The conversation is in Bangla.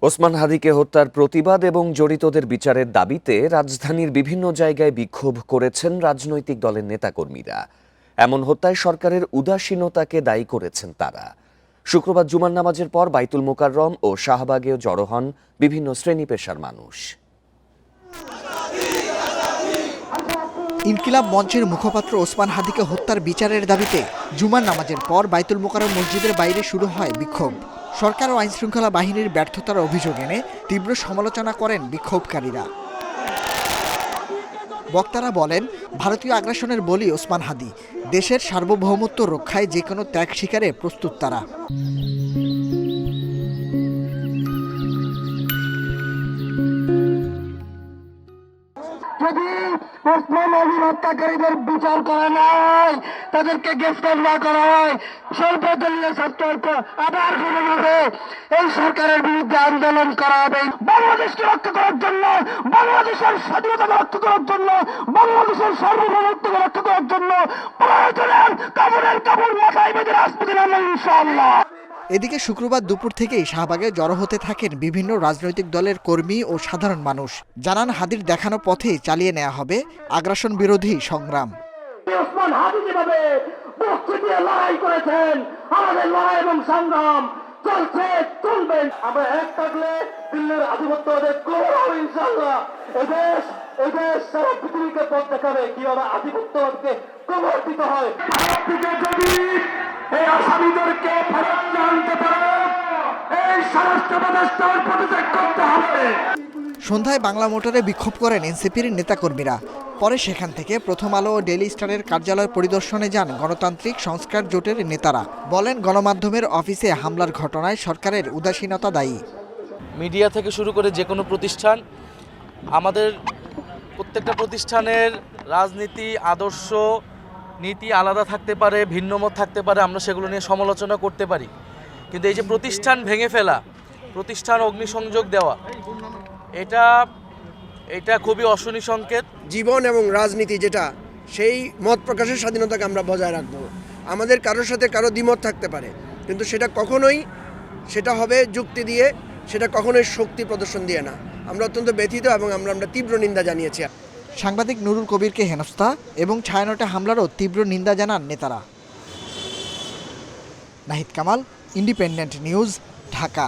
ওসমান হাদিকে হত্যার প্রতিবাদ এবং জড়িতদের বিচারের দাবিতে রাজধানীর বিভিন্ন জায়গায় বিক্ষোভ করেছেন রাজনৈতিক দলের নেতাকর্মীরা। এমন হত্যায় সরকারের উদাসীনতাকে দায়ী করেছেন তারা। শুক্রবার জুমার নামাজের পর বাইতুল মোকাররম ও শাহবাগেও জড়ো হন বিভিন্ন শ্রেণী পেশার মানুষ। ইনকিলাব মঞ্চের মুখপাত্র ওসমান হাদিকে হত্যার বিচারের দাবিতে জুমার নামাজের পর বাইতুল মোকাররম মসজিদের বাইরে শুরু হয় বিক্ষোভ। সরকার ও আইনশৃঙ্খলা বাহিনীর ব্যর্থতার অভিযোগ এনে তীব্র সমালোচনা করেন বিক্ষোভকারীরা। বক্তারা বলেন, ভারতীয় আগ্রাসনের বলি ওসমান হাদি। দেশের সার্বভৌমত্ব রক্ষায় যে কোনো ত্যাগ স্বীকারে প্রস্তুত তারা। যদি ওসমান হাদি হত্যাকারীদের বিচার করা নাই, তাদেরকে গ্রেফতার না করা হয়, সর্বদলীয় ছাত্র আবার গঠন হবে। এই সরকারের বিরুদ্ধে আন্দোলন করা হবে। বাংলাদেশকে রক্ষা করার জন্য, বাংলাদেশের স্বাধীনতা রক্ষা করার জন্য, বাংলাদেশের সার্বভৌমত্বকে রক্ষা করার জন্য প্রয়োজনের কাপড় মাথায় বেঁধে রাজপথে নামবেন ইনশাআল্লাহ। এদিকে শুক্রবার দুপুর থেকেই শাহবাগে জড়ো হতে থাকেন বিভিন্ন রাজনৈতিক দলের কর্মী ও সাধারণ মানুষ। জানান, হাদির দেখানো পথেই চালিয়ে নেওয়া হবে আগ্রাসন বিরোধী সংগ্রাম। ওসমান হাদি যেভাবে বুক চিতিয়ে লড়াই করেছেন, আমাদের লড়াই এবং সংগ্রাম চলছে, চলবে। আমরা এক থাকলে দিল্লির আধিপত্যবাদের কবর হবে ইনশাআল্লাহ। এই দেশ সারা পৃথিবীকে পথ দেখাবে কিভাবে আধিপত্যবাদকে কবর দিতে হয়। ভারত থেকে যদি এই আসামিদেরকে ফেরত আনতে পারে, এই স্বরাষ্ট্র উপদেষ্টার পদত্যাগ করতে হবে। সন্ধ্যায় বাংলা মোটরে বিক্ষোভ করেন এনসিপির নেতাকর্মীরা। পরে সেখান থেকে প্রথম আলো ও ডেইলি স্টারের কার্যালয় পরিদর্শনে যান গণতান্ত্রিক সংস্কার জোটের নেতারা। বলেন, গণমাধ্যমের অফিসে হামলার ঘটনায় সরকারের উদাসীনতা দায়ী। মিডিয়া থেকে শুরু করে যে কোনো প্রতিষ্ঠান, আমাদের প্রত্যেকটা প্রতিষ্ঠানের রাজনীতি, আদর্শ, নীতি আলাদা থাকতে পারে, ভিন্নমত থাকতে পারে, আমরা সেগুলো নিয়ে সমালোচনা করতে পারি। কিন্তু এই যে প্রতিষ্ঠান ভেঙে ফেলা, প্রতিষ্ঠান অগ্নিসংযোগ দেওয়া, এটা খুবই অশনি সংকেত। জীবন এবং রাজনীতি যেটা, সেই মত প্রকাশের স্বাধীনতাকে আমরা বজায় রাখবো। আমাদের কারোর সাথে কারো দ্বিমত থাকতে পারে, কিন্তু সেটা হবে যুক্তি দিয়ে, সেটা কখনোই শক্তি প্রদর্শন দিয়ে না। আমরা অত্যন্ত ব্যথিত এবং আমরা তীব্র নিন্দা জানিয়েছি। সাংবাদিক নুরুল কবিরকে হেনস্থা এবং ছায়ানটে হামলারও তীব্র নিন্দা জানান নেতারা। Nahid Kamal, independent news, Dhaka.